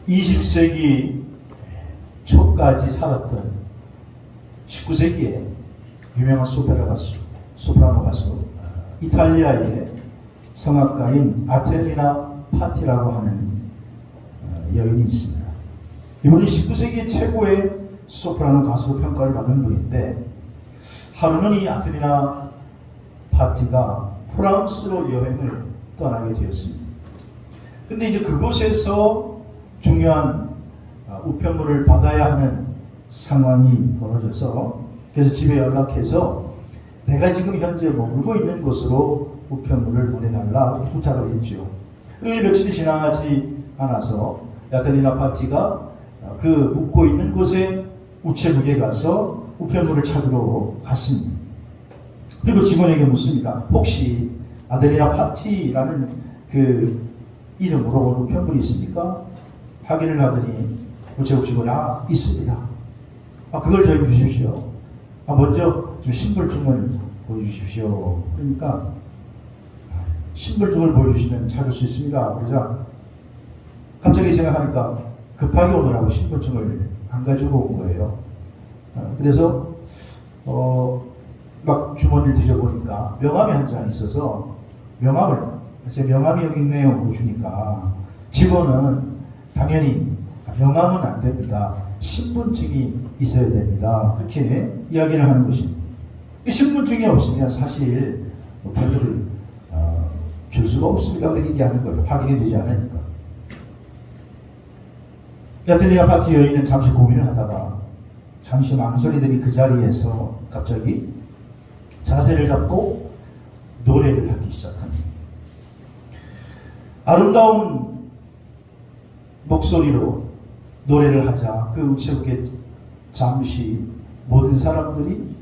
20세기 초까지 살았던 19세기에 유명한 소프라노 가수 이탈리아의 성악가인 아텔리나 파티라고 하는 여인이 있습니다. 이분이 19세기 최고의 소프라노 가수로 평가를 받은 분인데, 하루는 이 아텔리나 파티가 프랑스로 여행을 떠나게 되었습니다. 근데 이제 그곳에서 중요한 우편물을 받아야 하는 상황이 벌어져서, 그래서 집에 연락해서 내가 지금 현재 머물고 있는 곳으로 우편물을 보내달라 이렇게 부탁을 했죠. 며칠이 지나지 않아서 아텔리나 파티가 그 묵고 있는 곳에 우체국에 가서 우편물을 찾으러 갔습니다. 그리고 직원에게 묻습니다. 혹시 아텔리나 파티라는 그 이름으로 온 우편물이 있습니까? 확인을 하더니 우체국 직원이 있습니다. 그걸 저희 주십시오. 먼저 신분증을 보여주십시오. 그러니까 신분증을 보여주시면 찾을 수 있습니다. 그러자 갑자기 생각하니까 급하게 오느라고 신분증을 안 가지고 온 거예요. 그래서 막 주머니를 뒤져보니까 명함이 한 장 있어서 제 명함이 여기 있네요 보여주니까 직원은 당연히 명함은 안 됩니다. 신분증이 있어야 됩니다. 그렇게 이야기를 하는 것입니다. 신분증이 없으면 사실 별도를 줄 수가 없습니다. 그렇게 얘기하는 거예요. 확인이 되지 않으니까. 아텔리나 파티 여인은 잠시 고민을 하다가 잠시 망설이더니 그 자리에서 갑자기 자세를 잡고 노래를 하기 시작합니다. 아름다운 목소리로 노래를 하자 그 우체국에 잠시 모든 사람들이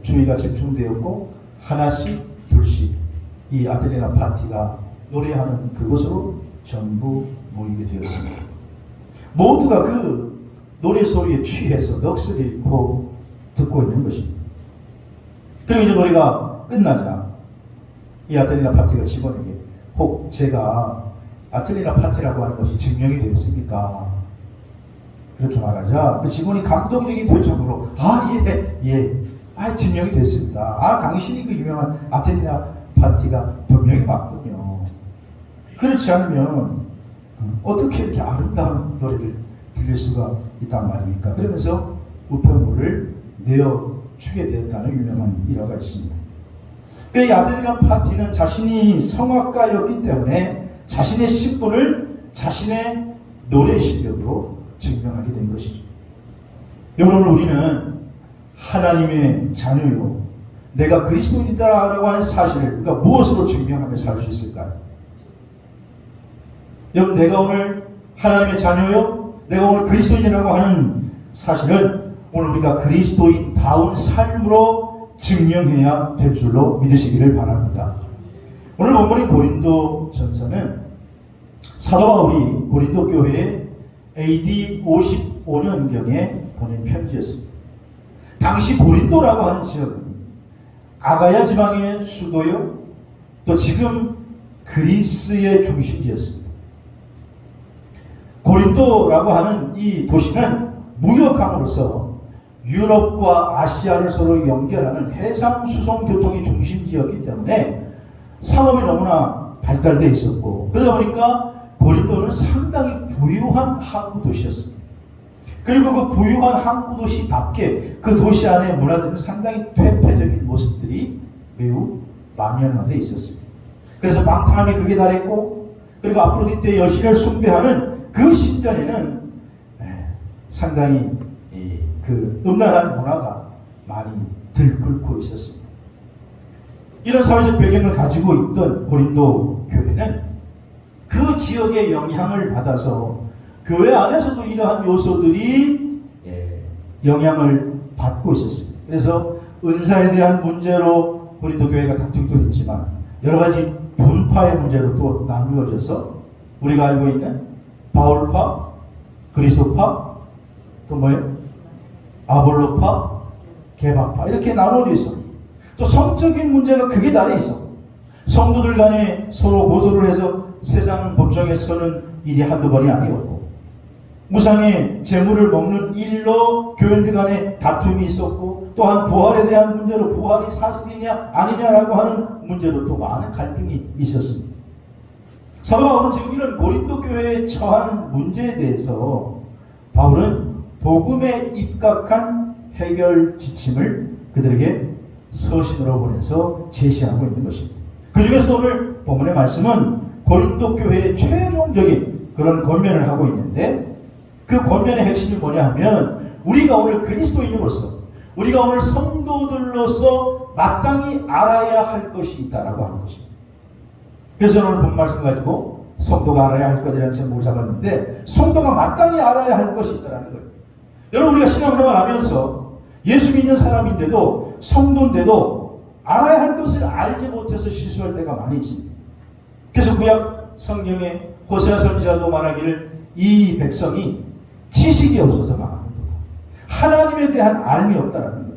주의가 집중되었고 하나씩 둘씩 이 아텔리나 파티가 노래하는 그곳으로 전부 모이게 되었습니다. 모두가 그 노래 소리에 취해서 넋을 잃고 듣고 있는 것입니다. 그리고 이제 노래가 끝나자 이 아텔리나 파티가 직원에게 혹 제가 아텔리나 파티라고 하는 것이 증명이 되었습니까? 그렇게 말하자 그 직원이 감동적인 표정으로 증명이 됐습니다. 당신이 그 유명한 아텔리나 파티가 분명히 맞군요. 그렇지 않으면 어떻게 이렇게 아름다운 노래를 들릴 수가 있단 말입니까? 그러면서 우편물을 내어주게 되었다는 유명한 일화가 있습니다. 이 아텔리나 파티는 자신이 성악가였기 때문에 자신의 신분을 자신의 노래 실력으로 증명하게 된 것이죠. 여러분, 우리는 하나님의 자녀요, 내가 그리스도인이다라고 하는 사실을 우리가 무엇으로 증명하며 살 수 있을까요? 여러분, 내가 오늘 하나님의 자녀요, 내가 오늘 그리스도인이라고 하는 사실은 오늘 우리가 그리스도인다운 삶으로 증명해야 될 줄로 믿으시기를 바랍니다. 오늘 본문인 고린도 전서는 사도 바울이 고린도 교회에 AD 55년경에 보낸 편지였습니다. 당시 고린도라고 하는 지역은 아가야 지방의 수도요, 또 지금 그리스의 중심지였습니다. 고린도라고 하는 이 도시는 무역함으로써 유럽과 아시아를 서로 연결하는 해상 수송 교통의 중심지였기 때문에 상업이 너무나 발달되어 있었고, 그러다 보니까 고린도는 상당히 부유한 항구 도시였습니다. 그리고 그 부유한 항구 도시답게 그 도시 안의 문화들은 상당히 퇴폐적인 모습들이 매우 만연화되어 있었습니다. 그래서 방탕함이 극에 달했고, 그리고 아프로디테 여신을 숭배하는 그 신전에는 상당히 그 음란한 문화가 많이 들끓고 있었습니다. 이런 사회적 배경을 가지고 있던 고린도 교회는 그 지역의 영향을 받아서 교회 안에서도 이러한 요소들이 영향을 받고 있었습니다. 그래서 은사에 대한 문제로 고린도 교회가 다투기도 했지만 여러 가지 분파의 문제로 또 나누어져서 우리가 알고 있는 바울파, 그리스도파, 또 뭐예요? 아볼로파, 게바파, 이렇게 나누어져 있어. 또 성적인 문제가 극에 달해 있어. 성도들 간에 서로 고소를 해서 세상 법정에 서는 일이 한두 번이 아니었고, 무상의 재물을 먹는 일로 교인들 간에 다툼이 있었고, 또한 부활에 대한 문제로 부활이 사실이냐 아니냐라고 하는 문제로 또 많은 갈등이 있었습니다. 사도 바울은 지금 이런 고린도 교회에 처한 문제에 대해서 바울은 복음에 입각한 해결 지침을 그들에게 서신으로 보내서 제시하고 있는 것입니다. 그 중에서 오늘 본문의 말씀은 고린도 교회의 최종적인 그런 권면을 하고 있는데, 그 권면의 핵심이 뭐냐 하면 우리가 오늘 그리스도인으로서, 우리가 오늘 성도들로서 마땅히 알아야 할 것이 있다라고 하는 것입니다. 그래서 오늘 본 말씀 가지고 성도가 알아야 할 것이라는 제목을 잡았는데, 성도가 마땅히 알아야 할 것이 있다라는 거예요. 여러분, 우리가 신앙생활 하면서 예수 믿는 사람인데도, 성도인데도 알아야 할 것을 알지 못해서 실수할 때가 많이 있습니다. 그래서 구약 성경에 호세아 선지자도 말하기를 이 백성이 지식이 없어서 망하는 거다. 하나님에 대한 알미 없다라는 거예요.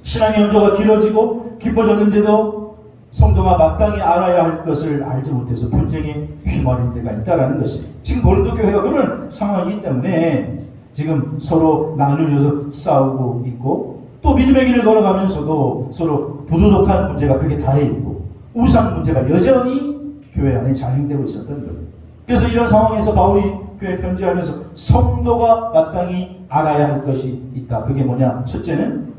신앙의 연조가 길어지고 깊어졌는데도 성도가 마땅히 알아야 할 것을 알지 못해서 분쟁에 휘말릴 때가 있다라는 것이, 지금 고린도 교회가 그런 상황이기 때문에 지금 서로 나누려서 싸우고 있고, 또 믿음의 길을 걸어가면서도 서로 부도덕한 문제가 그게 다해 있고, 우상 문제가 여전히 교회 안에 자행되고 있었던 거예요. 그래서 이런 상황에서 바울이 교회 편지하면서 성도가 마땅히 알아야 할 것이 있다. 그게 뭐냐? 첫째는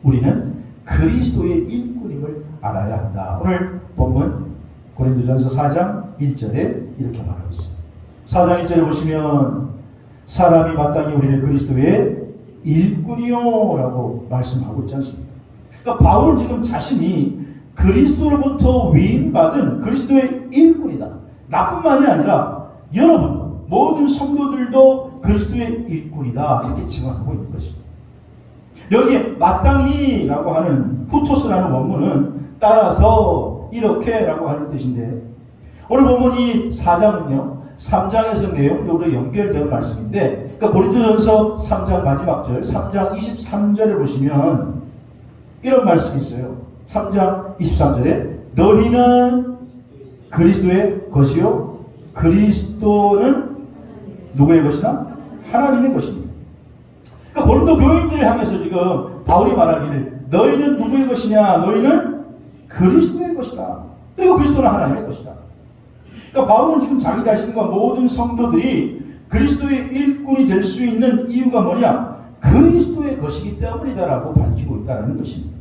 우리는 그리스도의 일꾼임을 알아야 한다. 오늘 본문 고린도전서 4장 1절에 이렇게 말하고 있습니다. 4장 1절에 보시면 사람이 마땅히 우리를 그리스도의 일꾼이요 라고 말씀하고 있지 않습니까? 그러니까 바울은 지금 자신이 그리스도로부터 위임받은 그리스도의 일꾼이다. 나뿐만이 아니라 여러분도, 모든 성도들도 그리스도의 일꾼이다. 이렇게 증언하고 있는 것입니다. 여기에 마땅히 라고 하는 후토스라는 원문은 따라서 이렇게 라고 하는 뜻인데, 오늘 보면 이 4장은요 3장에서 내용적으로 연결되는 말씀인데, 그러니까 고린도전서 3장 마지막 절 3장 23절에 보시면 이런 말씀이 있어요. 3장 23절에 너희는 그리스도의 것이요 그리스도는 누구의 것이나 하나님의 것입니다. 그러니까 고린도 교인들을 향해서 지금 바울이 말하기를 너희는 누구의 것이냐? 너희는 그리스도의 것이다. 그리고 그리스도는 하나님의 것이다. 그러니까 바울은 지금 자기 자신과 모든 성도들이 그리스도의 일꾼이 될 수 있는 이유가 뭐냐? 그리스도의 것이기 때문이다라고 밝히고 있다는 것입니다.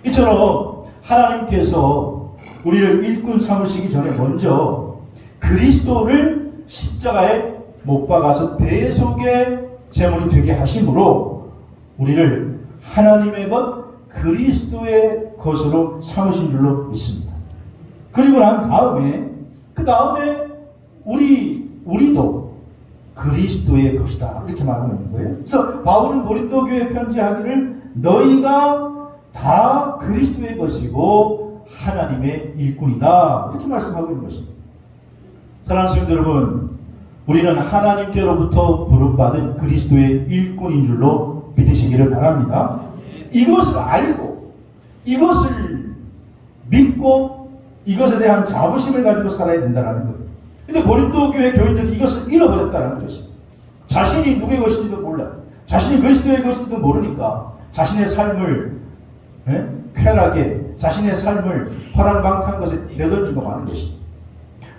이처럼 하나님께서 우리를 일꾼 삼으시기 전에 먼저 그리스도를 십자가에 못 박아서 대속의 제물이 되게 하심으로 우리를 하나님의 것, 그리스도의 것으로 삼으신 줄로 믿습니다. 그리고 난 다음에, 그 다음에 우리도 그리스도의 것이다. 이렇게 말하고 있는 거예요. 그래서 바울은 고린도 교회에 편지하기를 너희가 다 그리스도의 것이고 하나님의 일꾼이다. 이렇게 말씀하고 있는 것입니다. 사랑하는 성도 여러분, 우리는 하나님께로부터 부름받은 그리스도의 일꾼인 줄로 믿으시기를 바랍니다. 이것을 알고, 이것을 믿고, 이것에 대한 자부심을 가지고 살아야 된다는 거예요. 근데 고린도 교회 교인들은 이것을 잃어버렸다는 것입니다. 자신이 누구의 것인지도 몰라. 자신이 그리스도의 것인지도 모르니까 자신의 삶을 쾌락에, 자신의 삶을 허랑방탕한 것에 내던지고 마는 것입니다.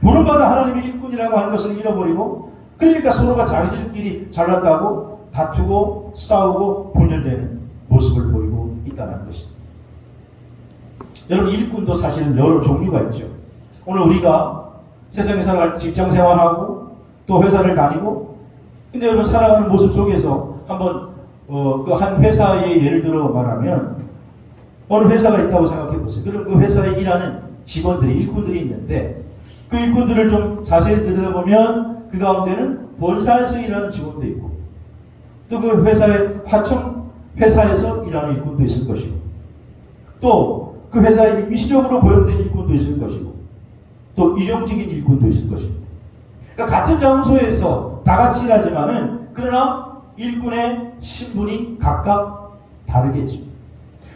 부름받아 하나님의 일꾼이라고 하는 것을 잃어버리고, 그러니까 서로가 자기들끼리 잘났다고 다투고 싸우고 분열되는 모습을 보이고 있다는 것입니다. 여러분, 일꾼도 사실은 여러 종류가 있죠. 오늘 우리가 세상에 살아갈 때 직장 생활하고 또 회사를 다니고, 근데 여러분 살아가는 모습 속에서 한번 그 한 회사의 예를 들어 말하면 어느 회사가 있다고 생각해 보세요. 그럼 그 회사에 일하는 직원들이, 일꾼들이 있는데 그 일꾼들을 좀 자세히 들여다보면 그 가운데는 본사에서 일하는 직원도 있고, 또 그 회사의 회사에서 일하는 일꾼도 있을 것이고, 또 그 회사에 임시적으로 고용된 일꾼도 있을 것이고, 또 일용직인 일꾼도 있을 것입니다. 그러니까 같은 장소에서 다 같이 일하지만은 그러나 일꾼의 신분이 각각 다르겠죠.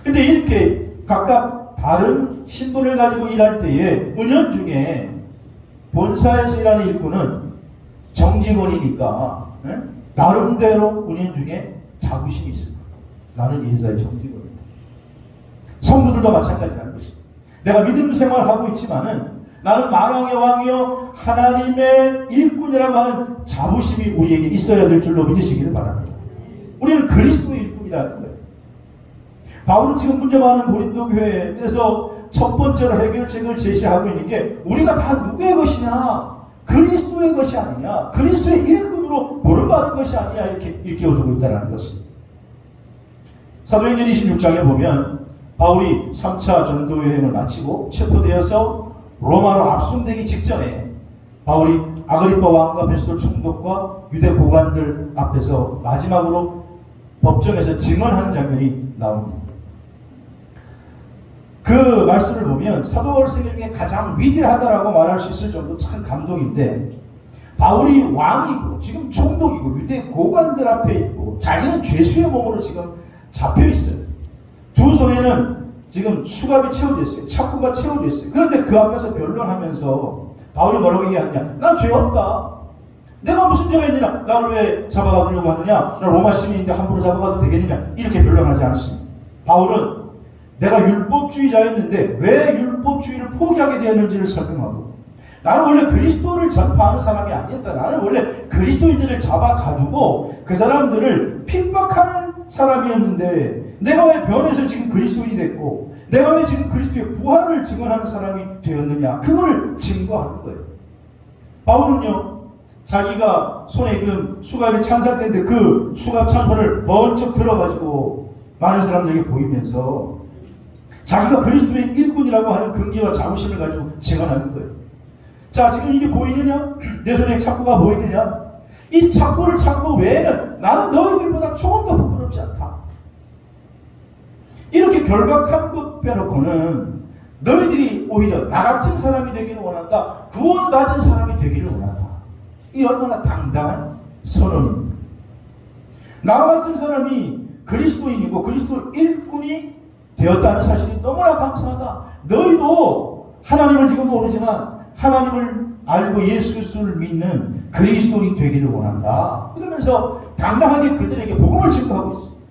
근데 이렇게 각각 다른 신분을 가지고 일할 때에 은연중에 본사에서 일하는 일꾼은 정직원이니까 나름대로 은연중에 자부심이 있을 거예요. 나는 이 회사의 정직원이다. 성도들도 마찬가지라는 것입니다. 내가 믿음 생활하고 있지만은 나는 만왕의 왕이요 하나님의 일꾼이라고 하는 자부심이 우리에게 있어야 될 줄로 믿으시기를 바랍니다. 우리는 그리스도의 일꾼이라는 거예요. 바울은 지금 문제 많은 고린도 교회에 그래서 첫 번째로 해결책을 제시하고 있는 게 우리가 다 누구의 것이냐? 그리스도의 것이 아니냐? 그리스도의 일꾼으로 부름받은 것이 아니냐? 이렇게 일깨워주고 있다는 것입니다. 사도행전 26장에 보면 바울이 3차 전도 여행을 마치고 체포되어서 로마로 압송되기 직전에 바울이 아그리파 왕과 베스도 총독과 유대 고관들 앞에서 마지막으로 법정에서 증언하는 장면이 나옵니다. 그 말씀을 보면 사도 바울 생애 중에 가장 위대하다라고 말할 수 있을 정도로 참 감동인데, 바울이 왕이고 지금 총독이고 유대 고관들 앞에 있고 자기는 죄수의 몸으로 지금 잡혀 있어요. 두 손에는 지금 수갑이 채워져 있어요. 차구가 채워져 있어요. 그런데 그 앞에서 변론하면서 바울이 뭐라고 얘기하느냐? 난 죄 없다. 내가 무슨 죄가 있느냐? 나를 왜 잡아가려고 하느냐? 나 로마 시민인데 함부로 잡아가도 되겠느냐? 이렇게 변론하지 않습니다. 바울은 내가 율법주의자였는데 왜 율법주의를 포기하게 되었는지를 설명하고, 나는 원래 그리스도를 전파하는 사람이 아니었다. 나는 원래 그리스도인들을 잡아가두고 그 사람들을 핍박하는 사람이었는데 내가 왜 변해서 지금 그리스도인이 됐고 내가 왜 지금 그리스도의 부활을 증언하는 사람이 되었느냐, 그거를 증거하는 거예요. 바울은요, 자기가 손에 그 수갑이 찬살대인데 그 수갑 찬 손을 번쩍 들어가지고 많은 사람들에게 보이면서 자기가 그리스도의 일꾼이라고 하는 긍지와 자부심을 가지고 증언하는 거예요. 자, 지금 이게 보이느냐? 내 손에 착고가 보이느냐? 이 착고를 찾고 외에는 나는 너희들보다 조금 더 부끄럽지 않다. 이렇게 결박한 것 빼놓고는 너희들이 오히려 나 같은 사람이 되기를 원한다. 구원받은 사람이 되기를 원한다. 이 얼마나 당당한 선언입니다. 나 같은 사람이 그리스도인이고 그리스도 일꾼이 되었다는 사실이 너무나 감사하다. 너희도 하나님을 지금 모르지만 하나님을 알고 예수 그리스도를 믿는 그리스도인이 되기를 원한다. 그러면서 당당하게 그들에게 복음을 증거하고 있습니다.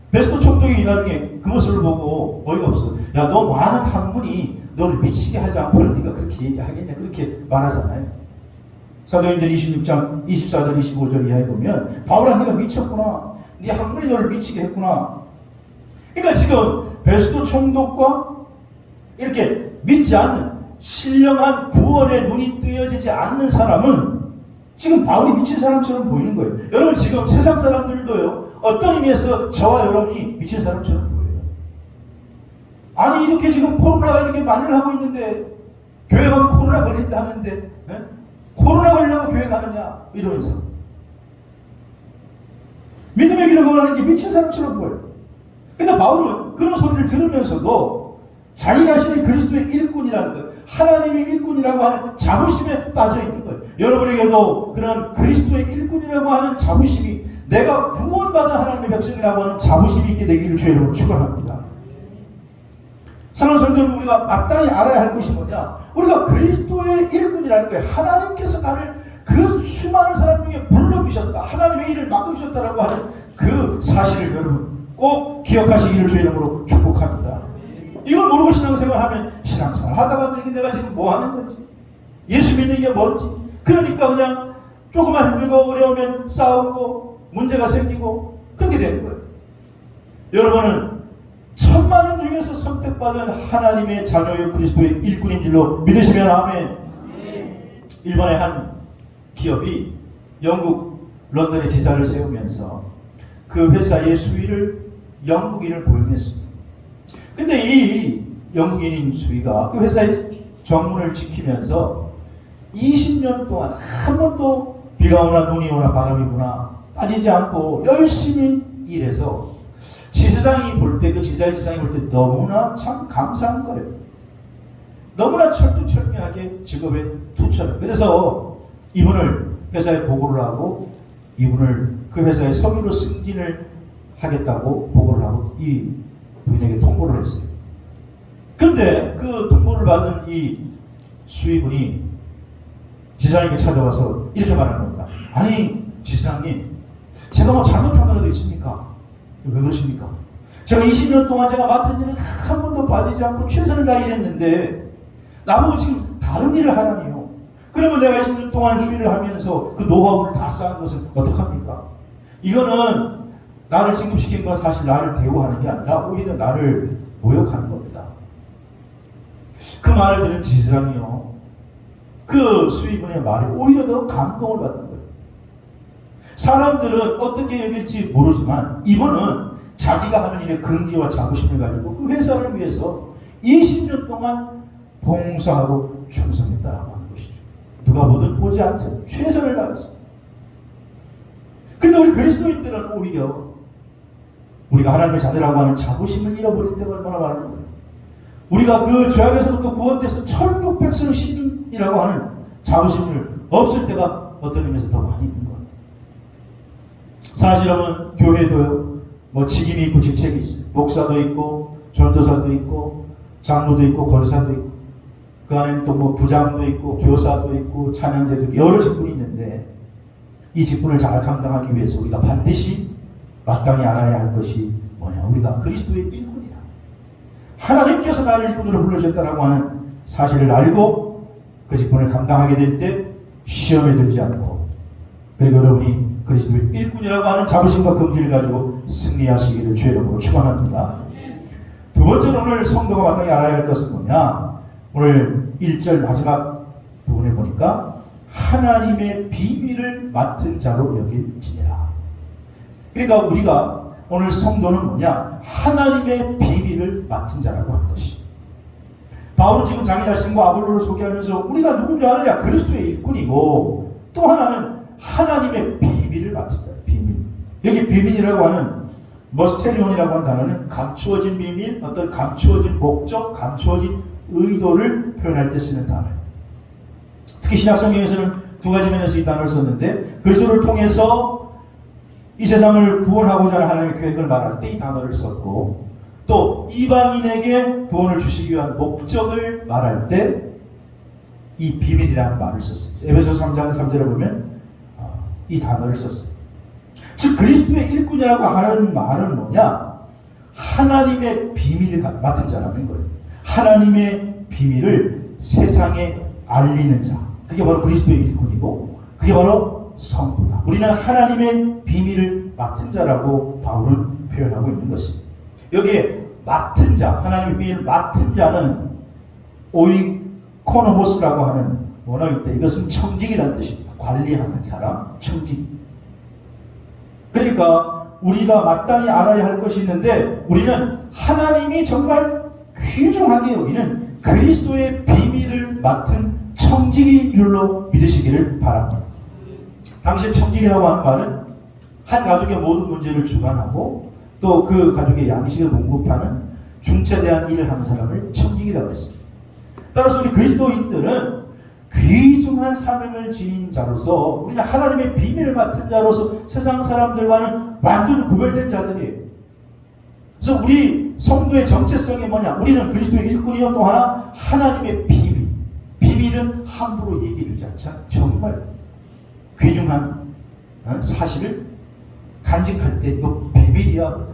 베스도 총독이 나중에 그 모습을 보고 어이가 없어. 야, 너 많은 학문이 너를 미치게 하지 않고는 네가 그렇게 얘기하겠냐, 그렇게 말하잖아요. 사도행전 26장 24절 25절 이하에 보면 바울아, 네가 미쳤구나. 네 학문이 너를 미치게 했구나. 그러니까 지금 베스도 총독과 이렇게 믿지 않는 신령한 구원의 눈이 뜨여지지 않는 사람은 지금 바울이 미친 사람처럼 보이는 거예요. 여러분, 지금 세상 사람들도요, 어떤 의미에서 저와 여러분이 미친 사람처럼 보여요. 아니, 이렇게 지금 코로나가 이렇게 만연을 하고 있는데 교회 가면 코로나 걸린다 하는데 코로나 걸리려고 교회 가느냐 이러면서 믿음의 길을 걸어가는 게 미친 사람처럼 보여요. 그러니까 바울은 그런 소리를 들으면서도 자기 자신이 그리스도의 일꾼이라는 것, 하나님의 일꾼이라고 하는 자부심에 빠져 있는 거예요. 여러분에게도 그런 그리스도의 일꾼이라고 하는 자부심이, 내가 구원받은 하나님의 백성이라고 하는 자부심이 있게 되기를 주의 이름으로 축원합니다. 사랑하는 성도 여러분, 우리가 마땅히 알아야 할 것이 뭐냐? 우리가 그리스도의 일꾼이라는 거예요. 하나님께서 나를 그 수많은 사람 중에 불러주셨다, 하나님의 일을 맡겨주셨다라고 하는 그 사실을 여러분 꼭 기억하시기를 주의 이름으로 축복합니다. 이걸 모르고 신앙생활하면 신앙생활 하다가도 이게 내가 지금 뭐 하는 건지, 예수 믿는 게 뭔지, 그러니까 그냥 조금만 힘들고 어려우면 싸우고 문제가 생기고 그렇게 되는 거예요. 여러분은 천만 인 중에서 선택받은 하나님의 자녀요 그리스도의 일꾼인 줄로 믿으시면 아멘. 일본의 한 기업이 영국 런던에 지사를 세우면서 그 회사의 수위를 영국인을 고용했습니다. 근데 이 영국인인 수위가 그 회사의 정문을 지키면서 20년 동안 한 번도 비가 오나 눈이 오나 바람이 부나 빠지지 않고 열심히 일해서 지사장이 볼 때, 그 지사장이 볼 때 너무나 참 감사한 거예요. 너무나 철두철미하게 직업에 투철. 그래서 이분을 회사에 보고를 하고 이분을 그 회사의 서기로 승진을 하겠다고 보고를 하고 이 부인에게 통보를 했어요. 그런데 그 통보를 받은 이 수의분이 지사장에게 찾아와서 이렇게 말하는 겁니다. 아니 지사장님, 제가 뭐 잘못한 거라도 있습니까? 왜 그러십니까? 제가 20년 동안 제가 맡은 일을 한 번도 빠지지 않고 최선을 다했는데 나보고 지금 다른 일을 하라니요. 그러면 내가 20년 동안 수의를 하면서 그 노하우를 다 쌓은 것은 어떡합니까? 이거는 나를 진급시킨 건 사실 나를 대우하는 게 아니라 오히려 나를 모욕하는 겁니다. 그 말을 들은 지사장이요, 그 수의분의 말에 오히려 더 감동을 받는 거예요. 사람들은 어떻게 여길지 모르지만 이분은 자기가 하는 일에 긍지와 자부심을 가지고 그 회사를 위해서 20년 동안 봉사하고 충성했다라고 하는 것이죠. 누가 보든 보지 않든 최선을 다했습니다. 근데 우리 그리스도인들은 오히려 우리가 하나님의 자녀라고 하는 자부심을 잃어버릴 때가 얼마나 많은 거예요. 우리가 그 죄악에서부터 구원돼서 천국 백성 시민이라고 하는 자부심을 없을 때가 어떤 의미에서 더 많이 있는 것 같아요. 사실은 교회도요, 뭐 직임이 있고 직책이 있어요. 목사도 있고 전도사도 있고 장로도 있고 권사도 있고 그 안에는 또 뭐 부장도 있고 교사도 있고 찬양자도 있고 여러 직분이 있는데 이 직분을 잘 감당하기 위해서 우리가 반드시 마땅히 알아야 할 것이 뭐냐? 우리가 그리스도의 일꾼이다. 하나님께서 나를 일꾼으로 불러주셨다라고 하는 사실을 알고 그 직분을 감당하게 될 때 시험에 들지 않고, 그리고 여러분이 그리스도의 일꾼이라고 하는 자부심과 긍지를 가지고 승리하시기를 주의 이름으로 축원합니다. 두 번째로 오늘 성도가 마땅히 알아야 할 것은 뭐냐? 오늘 1절 마지막 부분을 보니까 하나님의 비밀을 맡은 자로 여길지니라. 그러니까 우리가 오늘 성도는 뭐냐? 하나님의 비밀을 맡은 자라고 하는 것이. 바울은 지금 자기 자신과 아볼로를 소개하면서 우리가 누군지 아느냐? 그리스도의 일꾼이고, 또 하나는 하나님의 비밀을 맡은 자예요. 비밀. 여기 비밀이라고 하는 머스테리온이라고 하는 단어는 감추어진 비밀, 어떤 감추어진 목적, 감추어진 의도를 표현할 때 쓰는 단어예요. 특히 신약성경에서는 두 가지 면에서 이 단어를 썼는데, 그리스도를 통해서 이 세상을 구원하고자 하는 하나님의 계획을 말할 때 이 단어를 썼고, 또 이방인에게 구원을 주시기 위한 목적을 말할 때 이 비밀이라는 말을 썼습니다. 에베소서 3장 3절에 보면 이 단어를 썼어요. 즉 그리스도의 일꾼이라고 하는 말은 뭐냐? 하나님의 비밀을 맡은 자라는 거예요. 하나님의 비밀을 세상에 알리는 자, 그게 바로 그리스도의 일꾼이고, 그게 바로 성도다. 우리는 하나님의 비밀을 맡은 자라고 바울은 표현하고 있는 것입니다. 여기에 맡은 자, 하나님의 비밀을 맡은 자는 오이코노모스라고 하는 원어인데, 이것은 청직이라는 뜻입니다. 관리하는 사람, 청직. 그러니까 우리가 마땅히 알아야 할 것이 있는데, 우리는 하나님이 정말 귀중하게 여기는 그리스도의 비밀을 맡은 청직인 줄로 믿으시기를 바랍니다. 당시 청직이라고 하는 말은 한 가족의 모든 문제를 주관하고 또 그 가족의 양식을 공급하는 중차대한 일을 하는 사람을 청직이라고 했습니다. 따라서 우리 그리스도인들은 귀중한 사명을 지닌 자로서, 우리는 하나님의 비밀을 맡은 자로서 세상 사람들과는 완전히 구별된 자들이에요. 그래서 우리 성도의 정체성이 뭐냐? 우리는 그리스도의 일꾼이요, 또 하나 하나님의 비밀. 비밀은 함부로 얘기해 주지 않자. 정말 귀중한 사실을 간직할 때 이거 비밀이야.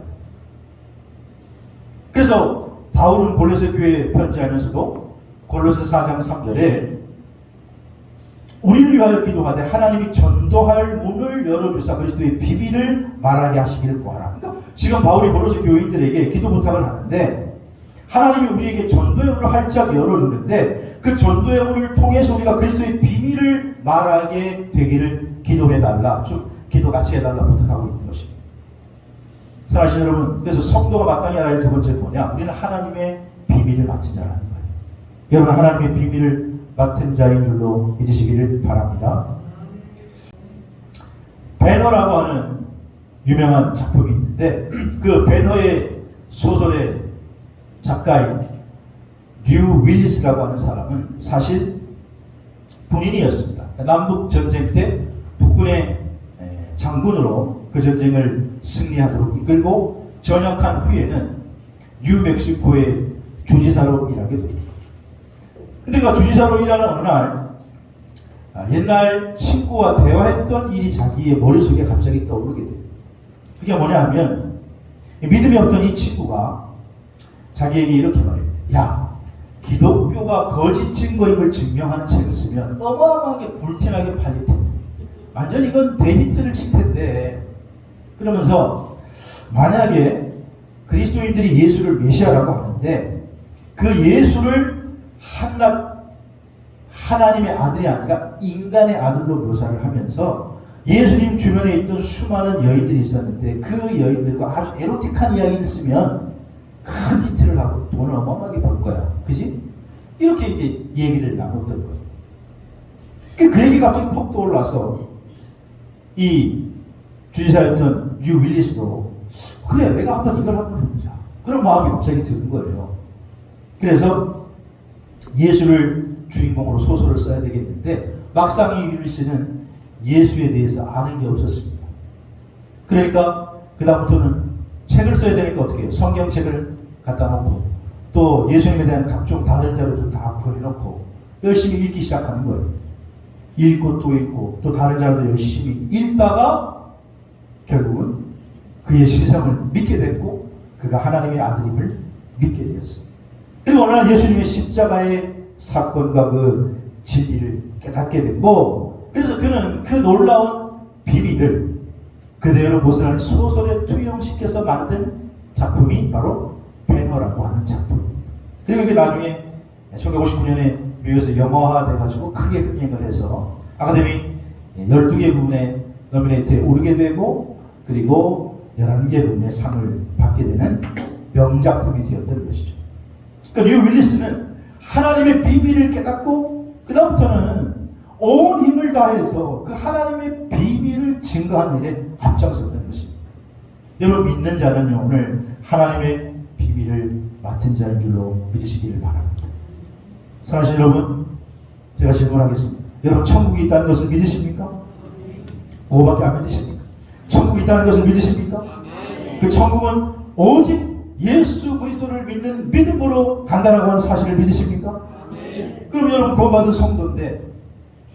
그래서 바울은 골로새 교회에 편지하면서도 골로새 4장 3절에 우리를 위하여 기도하되 하나님이 전도할 문을 열어주사 그리스도의 비밀을 말하게 하시기를 구하라. 그러니까 지금 바울이 골로새 교인들에게 기도 부탁을 하는데, 하나님이 우리에게 전도의 문을 활짝 열어주는데 그 전도의 문을 통해서 우리가 그리스도의 비밀을 말하게 되기를 기도해달라, 좀 기도 같이 해달라 부탁하고 있는 것입니다. 사랑하시는 여러분, 그래서 성도가 마땅히 알아야 할 두 번째는 뭐냐? 우리는 하나님의 비밀을 맡은 자라는 거예요. 여러분, 하나님의 비밀을 맡은 자인 줄로 믿으시기를 바랍니다. 배너라고 하는 유명한 작품이 있는데, 그 배너의 소설의 작가인 류 윌리스라고 하는 사람은 사실 군인이었습니다. 남북 전쟁 때 북군의 장군으로 그 전쟁을 승리하도록 이끌고 전역한 후에는 뉴멕시코의 주지사로 일하게 됩니다. 근데 그 주지사로 일하는 어느 날 옛날 친구와 대화했던 일이 자기의 머릿속에 갑자기 떠오르게 돼요. 그게 뭐냐 하면 믿음이 없던 이 친구가 자기에게 이렇게 말해요. 야, 기독교가 거짓 증거임을 증명하는 책을 쓰면 어마어마하게 불티나게 팔릴 텐데 완전 이건 데미트를 칠 텐데 그러면서 만약에 그리스도인들이 예수를 메시아라고 하는데 그 예수를 한낱 하나님의 아들이 아니라 인간의 아들로 묘사를 하면서 예수님 주변에 있던 수많은 여인들이 있었는데 그 여인들과 아주 에로틱한 이야기를 쓰면 큰 히트를 하고 돈을 어마어마하게 벌 거야. 그지? 이렇게 이제 얘기를 나눴던 거예요. 그 얘기가 갑자기 퍽 떠올라서 이 주지사였던 뉴 윌리스도 그래 내가 한번 이걸 한번 해보자. 그런 마음이 갑자기 드는 거예요. 그래서 예수를 주인공으로 소설을 써야 되겠는데 막상 이 윌리스는 예수에 대해서 아는 게 없었습니다. 그러니까 그 다음부터는 책을 써야 되니까 어떻게 해요? 성경책을 갖다 놓고 또 예수님에 대한 각종 다른 자료도 다 구해놓고 열심히 읽기 시작하는 거예요. 읽고 또 다른 자료도 열심히 읽다가 결국은 그의 신성을 믿게 됐고 그가 하나님의 아들임을 믿게 되었어요. 그리고 어느 날 예수님의 십자가의 사건과 그 진리를 깨닫게 됐고 그래서 그는 그 놀라운 비밀을 그대로 모순하는 소설에 투영시켜서 만든 작품이 바로 배너라고 하는 작품입니다. 그리고 이게 나중에 1959년에 미국에서 영화화돼가지고 크게 흥행을 해서 아카데미 12개 부문의 노미네이트에 오르게 되고 그리고 11개 부문의 상을 받게 되는 명작품이 되었던 것이죠. 그러니까 뉴 윌리스는 하나님의 비밀을 깨닫고 그 다음부터는 온 힘을 다해서 그 하나님의 비밀을 증거하는 일에 앞장섰던 것입니다. 여러분 믿는 자는요 오늘 하나님의 비밀을 맡은 자인 줄로 믿으시기를 바랍니다. 사랑하시는 여러분 제가 질문하겠습니다. 여러분 천국이 있다는 것을 믿으십니까? 그거밖에 안 믿으십니까? 천국이 있다는 것을 믿으십니까? 그 천국은 오직 예수 그리스도를 믿는 믿음으로 간다라고 하는 사실을 믿으십니까? 그럼 여러분 구원받은 성도인데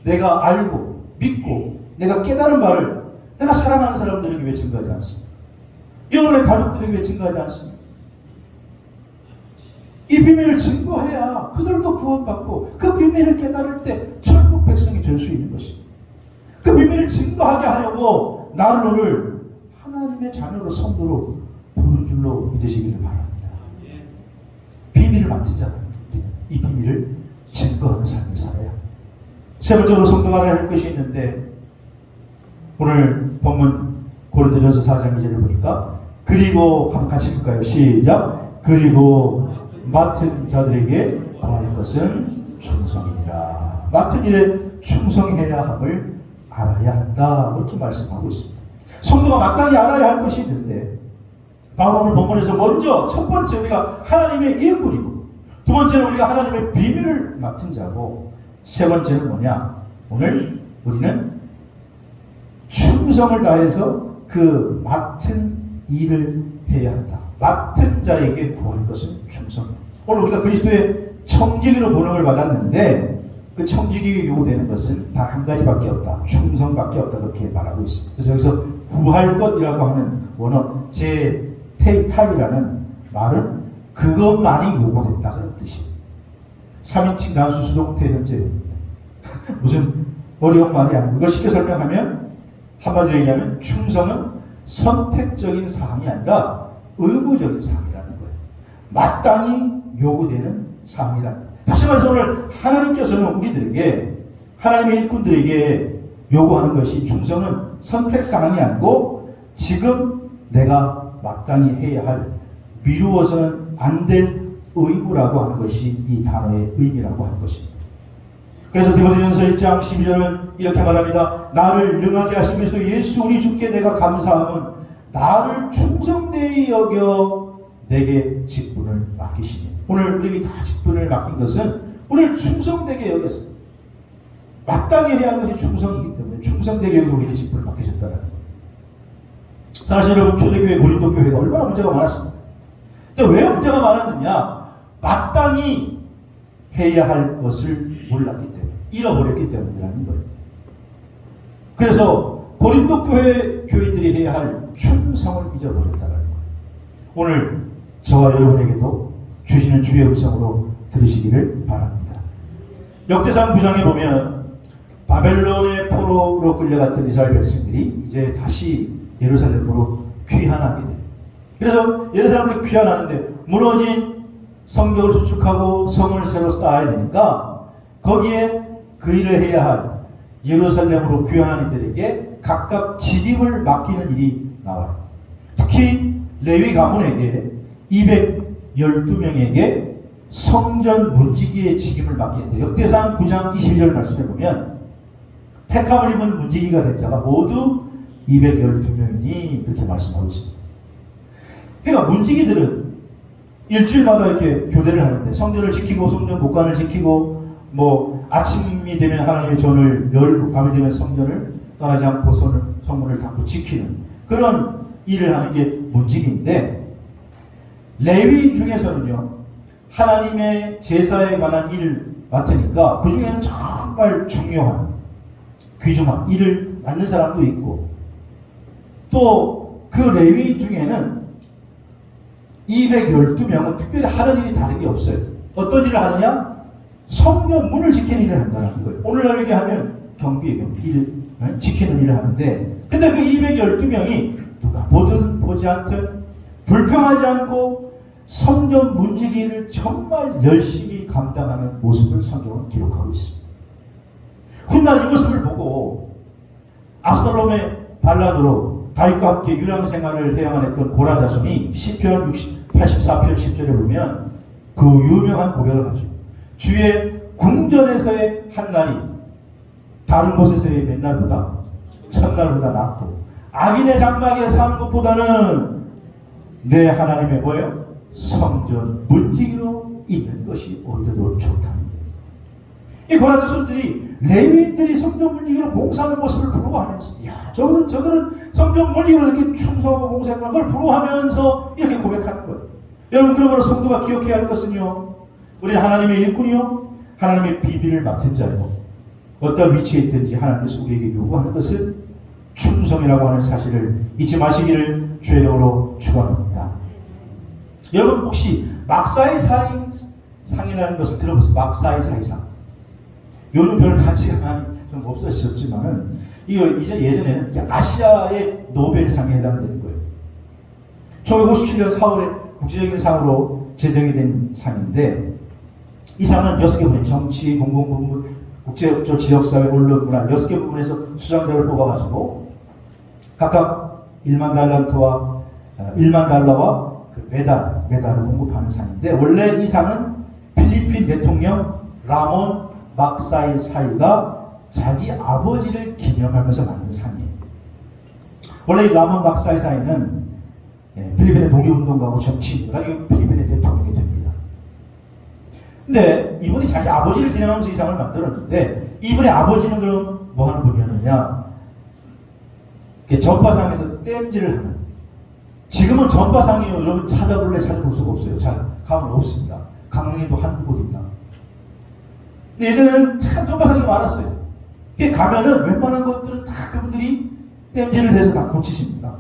내가 알고 믿고 내가 깨달은 바를 내가 사랑하는 사람들에게 왜 증거하지 않습니까? 여러분의 가족들에게 왜 증거하지 않습니까? 이 비밀을 증거해야 그들도 구원받고 그 비밀을 깨달을 때 천국 백성이 될 수 있는 것입니다. 그 비밀을 증거하게 하려고 나를 오늘 하나님의 자녀로 성도로 부른 줄로 믿으시기를 바랍니다. 비밀을 맡은 자는 이 비밀을 증거하는 삶을 살아야. 세 번째로 성도가 알아야 할 것이 있는데 오늘 본문 고린도전서 4장 2절을 보니까 그리고 한번 같이 볼까요? 시작. 그리고 맡은 자들에게 구할 것은 충성이니라. 맡은 일에 충성해야 함을 알아야 한다. 이렇게 말씀하고 있습니다. 성도가 마땅히 알아야 할 것이 있는데 바로 오늘 본문에서 먼저 첫 번째 우리가 하나님의 일꾼이고 두 번째는 우리가 하나님의 비밀을 맡은 자고 세 번째는 뭐냐? 오늘 우리는 충성을 다해서 그 맡은 일을 해야 한다. 맡은 자에게 구할 것은 충성. 오늘 우리가 그리스도의 청지기로 본음을 받았는데 그 청지기에 요구되는 것은 단 한 가지밖에 없다. 충성밖에 없다. 그렇게 말하고 있습니다. 그래서 여기서 구할 것이라고 하는 원어 타이라는 말은 그것만이 요구됐다. 그런 뜻이에요. 3인칭 단수 수동태 현재입니다. 무슨 어려운 말이 아니고 이걸 쉽게 설명하면 한마디로 얘기하면 충성은 선택적인 사항이 아니라 의무적인 사항이라는 거예요. 마땅히 요구되는 사항이라는 거예요. 다시 말해서 오늘 하나님께서는 우리들에게 하나님의 일꾼들에게 요구하는 것이 충성은 선택사항이 아니고 지금 내가 마땅히 해야 할 미루어서는 안 될 의무라고 하는 것이 이 단어의 의미라고 하는 것입니다. 그래서 디모데전서 1장 12절은 이렇게 말합니다. 나를 능하게 하신 그리스도 예수 우리 주께 내가 감사함은 나를 충성되이 여겨 내게 직분을 맡기시니. 오늘 우리에게 다 직분을 맡긴 것은 우리를 충성되게 여겼습니다. 마땅히 해야 할 것이 충성이기 때문에 충성되게 여기서 우리에게 직분을 맡기셨다는 거예요. 사실 여러분 초대교회 고린도 교회가 얼마나 문제가 많았습니까? 근데 왜 문제가 많았느냐? 마땅히 해야 할 것을 몰랐기 때문에 잃어버렸기 때문이라는 거예요. 그래서 고린도 교회 교인들이 해야 할 충성을 잊어버렸다는 거예요. 오늘 저와 여러분에게도 주시는 주의 음성으로 들으시기를 바랍니다. 역대상 9장에 보면 바벨론의 포로로 끌려갔던 이스라엘 백성들이 이제 다시 예루살렘으로 귀환하게 돼요. 그래서 예루살렘으로 귀환하는데 무너진 성벽을 수축하고 성을 새로 쌓아야 되니까 거기에 그 일을 해야 할 예루살렘으로 귀환한 이들에게 각각 직임을 맡기는 일이 나와요. 특히 레위 가문에게 212명에게 성전 문지기의 직임을 맡기는데 역대상 9장 22절 말씀에 보면 택함을 입은 문지기가 된 자가 모두 212명이 그렇게 말씀하고 있습니다. 그러니까 문지기들은 일주일마다 이렇게 교대를 하는데 성전을 지키고 성전 곳간을 지키고 뭐 아침이 되면 하나님의 전을 열고 밤이 되면 성전을 떠나지 않고 성문을 닫고 지키는 그런 일을 하는 게 문지기인데 레위인 중에서는요 하나님의 제사에 관한 일을 맡으니까 그 중에는 정말 중요한 귀중한 일을 맡는 사람도 있고 또 그 레위인 중에는 212명은 특별히 하는 일이 다른 게 없어요. 어떤 일을 하느냐? 성전 문을 지키는 일을 한다는 거예요. 오늘날 얘기하면 경비의 경비 지키는 일을 하는데 근데 그 212명이 누가 보든 보지 않든 불평하지 않고 성전 문지기를 정말 열심히 감당하는 모습을 성경은 기록하고 있습니다. 훗날 이 모습을 보고 압살롬의 반란으로 다윗과 함께 유랑 생활을 해야만 고라 자손이 시편 84편 10절에 보면 그 유명한 고백을 하죠. 주의 궁전에서의 한 날이 다른 곳에서의 몇 날보다 첫날보다 낫고 악인의 장막에 사는 것보다는 내 하나님의 뭐예요? 성전 문지기로 있는 것이 오히려 더 좋다. 이 고라 자손들이 레위인들이 성전 문지기로 봉사하는 모습을 부러워하면서 야 저들은 성전 문지기로 이렇게 충성하고 봉사하는 걸 부러워하면서 이렇게 고백하는 거예요. 여러분 그러므로 성도가 기억해야 할 것은요 우리는 하나님의 일꾼이요 하나님의 비밀을 맡은 자요 어떤 위치에 있든지 하나님께서 우리에게 요구하는 것은 충성이라고 하는 사실을 잊지 마시기를 주의 이름으로 축원합니다. 여러분 혹시 막사의 상이라는 것을 들어보세요. 막사의 사이상. 요즘 별 가치가 좀 없어지셨지만은 이거 이제 예전에는 아시아의 노벨상에 해당되는 거예요. 1957년 4월에 국제적인 상으로 제정이 된 상인데 이 상은 6개 부분 정치, 공공부문, 국제적 지역사회, 언론, 문화 6개 부분에서 수상자를 뽑아가지고 각각 1만 달러와 그 메달을 공급하는 상인데 원래 이 상은 필리핀 대통령 라몬 막사이사이가 자기 아버지를 기념하면서 만든 상이에요. 원래 이 라몬 막사이사이는 필리핀의 독립운동가고 정치인이라 필리핀의 대통령이 됩니다. 근데 이분이 자기 아버지를 기념하면서 이 상을 만들었는데 이분의 아버지는 그럼 뭐 하는 분이었느냐? 전파상에서 땜질을 하는. 지금은 전파상이요. 여러분 찾아볼 수가 없어요. 잘 가면 없습니다. 강릉에도 한두 곳 있다. 근데 예전에는 참 전파상이 많았어요. 가면은 웬만한 것들은 다 그분들이 땜질을 해서 다 고치십니다.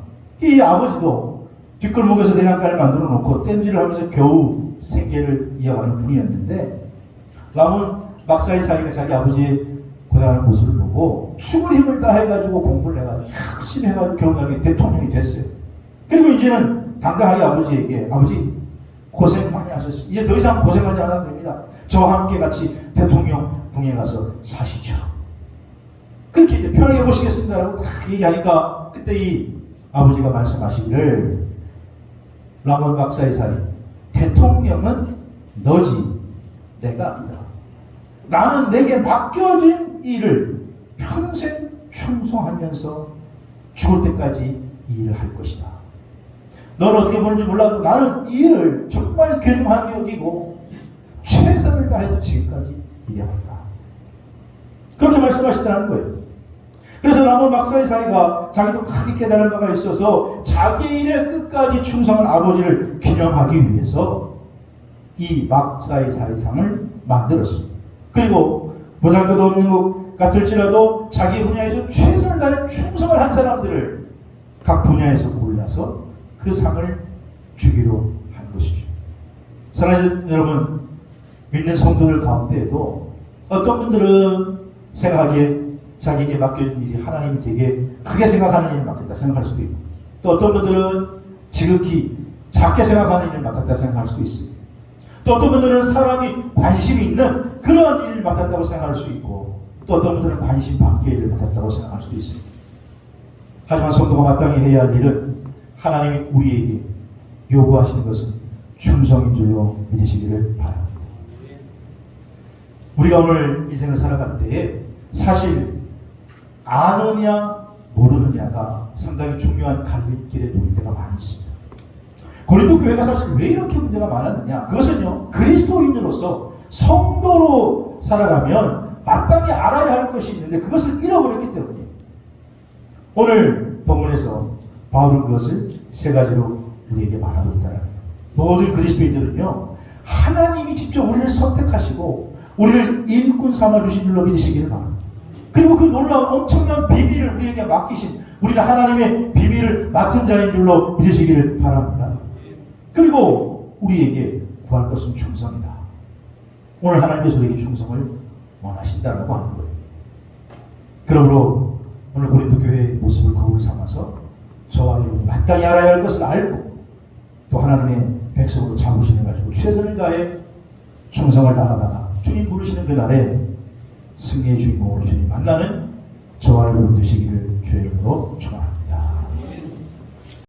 이 아버지도 뒷골목에서 대장간을 만들어 놓고 땜질을 하면서 겨우 생계를 이어가는 분이었는데 라몬 막사이사이가 자기 아버지의 고생하는 모습을 보고 죽을 힘을 다 해가지고 공부를 해가지고 열심히 해가지고 결국 대통령이 됐어요. 그리고 이제는 당당하게 아버지에게 아버지 고생 많이 하셨습니다. 이제 더 이상 고생하지 않아도 됩니다. 저와 함께 같이 대통령 궁에 가서 사시죠. 그렇게 이제 편하게 보시겠습니다라고 딱 얘기하니까 그때 이 아버지가 말씀하시기를 라몬 박사이사이 대통령은 너지 내가 아니다. 나는 내게 맡겨진 일을 평생 충성하면서 죽을 때까지 이 일을 할 것이다. 너는 어떻게 보는지 몰라도 나는 이 일을 정말 귀중하게 여기고 최선을 다해서 지금까지 일해왔다. 그렇게 말씀하시다는 거예요. 그래서 라몬 막사이사이가 자기도 크게 깨달은 바가 있어서 자기 일에 끝까지 충성한 아버지를 기념하기 위해서 이 막사이사이상을 만들었습니다. 그리고 보잘것없는 것 같을지라도 자기 분야에서 최선을 다해 충성을 한 사람들을 각 분야에서 골라서 그 상을 주기로 한 것이죠. 사랑하는 여러분, 믿는 성도들 가운데에도 어떤 분들은 생각하기에 자기에게 맡겨진 일이 하나님이 되게 크게 생각하는 일을 맡겼다 생각할 수도 있고, 또 어떤 분들은 지극히 작게 생각하는 일을 맡았다 생각할 수도 있습니다. 또 어떤 분들은 사람이 관심이 있는 그런 일을 맡았다고 생각할 수 있고, 또 어떤 분들은 관심 밖의 일을 맡았다고 생각할 수도 있습니다. 하지만 성도가 마땅히 해야 할 일은 하나님이 우리에게 요구하시는 것은 충성인 줄로 믿으시기를 바랍니다. 우리가 오늘 인생을 살아갈 때에 사실 아느냐 모르느냐가 상당히 중요한 갈림길에 놓일 때가 많이 있습니다. 고린도 교회가 사실 왜 이렇게 문제가 많았느냐? 그것은요, 그리스도인으로서 성도로 살아가면 마땅히 알아야 할 것이 있는데 그것을 잃어버렸기 때문이에요. 오늘 본문에서 바울은 그것을 세 가지로 우리에게 말하고 있다는 거예요. 모든 그리스도인들은요, 하나님이 직접 우리를 선택하시고 우리를 일꾼 삼아주신 줄로 믿으시기를 바랍니다. 그리고 그 놀라운 엄청난 비밀을 우리에게 맡기신, 우리는 하나님의 비밀을 맡은 자인 줄로 믿으시기를 바랍니다. 그리고 우리에게 구할 것은 충성이다. 오늘 하나님께서 우리에게 충성을 원하신다라고 하는 거예요. 그러므로 오늘 고린도 교회의 모습을 거울 삼아서 저와 여러분이 마땅히 알아야 할 것을 알고 또 하나님의 백성으로 자부심해 가지고 최선을 다해 충성을 다하다가 주님 부르시는 그날에 승리의 주인공으로 주님 만나는 저와 여러분 되시기를 주의 이름으로 축원합니다.